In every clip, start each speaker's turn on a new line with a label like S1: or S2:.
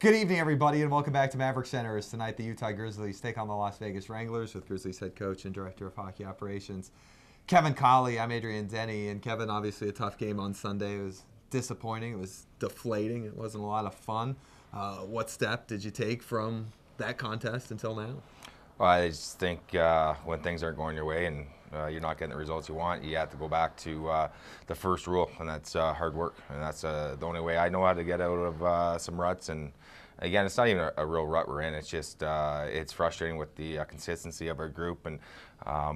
S1: Good evening, everybody, and welcome back to Maverick Centers. Tonight, the Utah Grizzlies take on the Las Vegas Wranglers with Grizzlies head coach and director of hockey operations, Kevin Colley. I'm Adrian Denny, and Kevin, obviously a tough game on Sunday. It was disappointing. It was deflating. It wasn't a lot of fun. What step did you take from that contest until now?
S2: Well, I just think when things aren't going your way and you're not getting the results you want, you have to go back to the first rule, and that's hard work. And that's the only way I know how to get out of some ruts. And again, it's not even a real rut we're in. It's just it's frustrating with the consistency of our group, and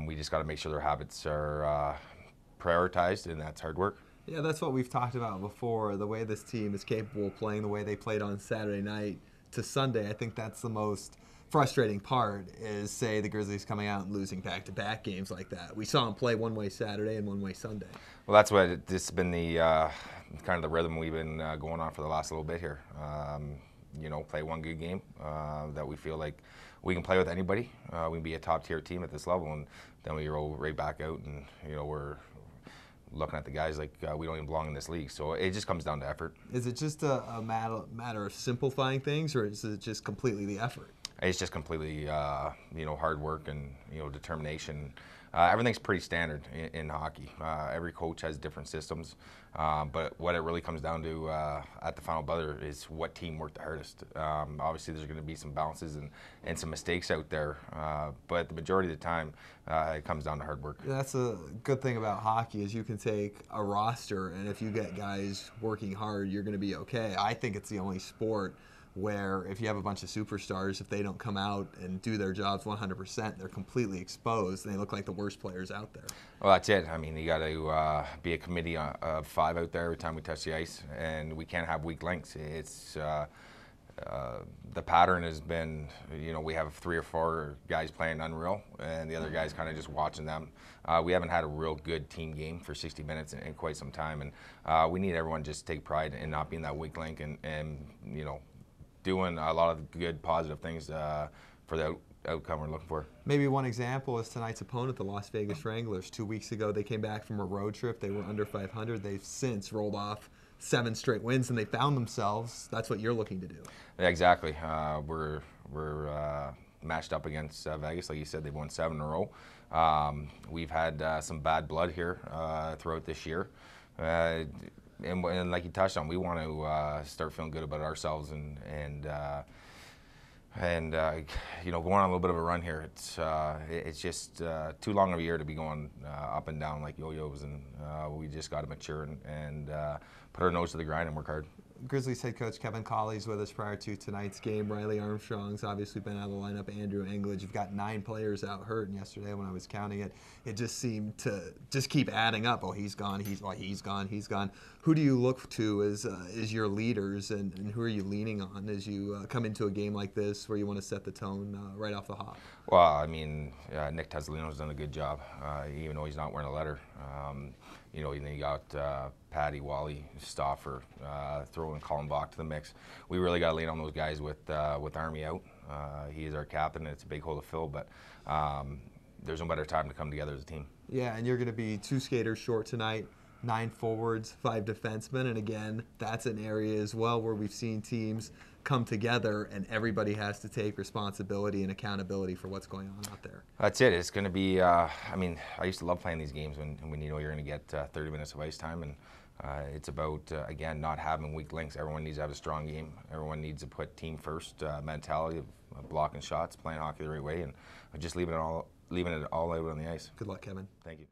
S2: we just got to make sure their habits are prioritized, and that's hard work.
S1: Yeah, that's what we've talked about before. The way this team is capable of playing, the way they played on Saturday night to Sunday, I think that's the most frustrating part is, say, the Grizzlies coming out and losing back-to-back games like that. We saw them play one way Saturday and one way Sunday.
S2: Well, that's what this has been the kind of the rhythm we've been going on for the last little bit here. You know, play one good game that we feel like we can play with anybody. We can be a top-tier team at this level, and then we roll right back out, and you know we're looking at the guys like we don't even belong in this league. So it just comes down to effort.
S1: Is it just a matter of simplifying things, or is it just completely the effort?
S2: It's just completely, you know, hard work and, you know, determination. Everything's pretty standard in hockey. Every coach has different systems, but what it really comes down to at the final buzzer is what team worked the hardest. Obviously, there's going to be some bounces and some mistakes out there, but the majority of the time, it comes down to hard work.
S1: That's a good thing about hockey is you can take a roster, and if you get guys working hard, you're going to be okay. I think it's the only sport where if you have a bunch of superstars, if they don't come out and do their jobs 100%, they're completely exposed and they look like the worst players out there.
S2: Well, that's it. I mean, you got to be a committee of 5 out there every time we touch the ice, and we can't have weak links. It's the pattern has been, you know, we have 3 or 4 guys playing unreal, and the other guys kind of just watching them. We haven't had a real good team game for 60 minutes in quite some time, and we need everyone to just take pride in not being that weak link and you know, doing a lot of good, positive things for the outcome we're looking for.
S1: Maybe one example is tonight's opponent, the Las Vegas Wranglers. 2 weeks ago, they came back from a road trip. They were under 500. They've since rolled off 7 straight wins, and they found themselves. That's what you're looking to do.
S2: Yeah, exactly. We're matched up against Vegas. Like you said, they've won 7 in a row. We've had some bad blood here throughout this year. And like you touched on, we want to start feeling good about ourselves and you know, going on a little bit of a run here. It's just too long of a year to be going up and down like yo-yos, and we just got to mature and put our nose to the grind and work hard.
S1: Grizzlies head coach Kevin Colley's with us prior to tonight's game. Riley Armstrong's obviously been out of the lineup. Andrew Englund. You've got 9 players out hurt, and yesterday when I was counting it, it just seemed to just keep adding up. Oh, he's gone. He's gone. Who do you look to as your leaders, and who are you leaning on as you come into a game like this where you want to set the tone right off the hop?
S2: Well, I mean, Nick Tesolino's done a good job, even though he's not wearing a letter. You know, and then you got Patty, Wally, Stauffer, throwing Colin Bach to the mix. We really got to lean on those guys with Army out. He is our captain, and it's a big hole to fill, but there's no better time to come together as a team.
S1: Yeah, and you're going to be 2 skaters short tonight, 9 forwards, 5 defensemen, and again, that's an area as well where we've seen teams come together and everybody has to take responsibility and accountability for what's going on out there.
S2: That's it. It's going to be, I mean, I used to love playing these games when you know you're going to get 30 minutes of ice time, and it's about, again, not having weak links. Everyone needs to have a strong game. Everyone needs to put team first mentality of blocking shots, playing hockey the right way, and just leaving it all out on the ice.
S1: Good luck, Kevin.
S2: Thank you.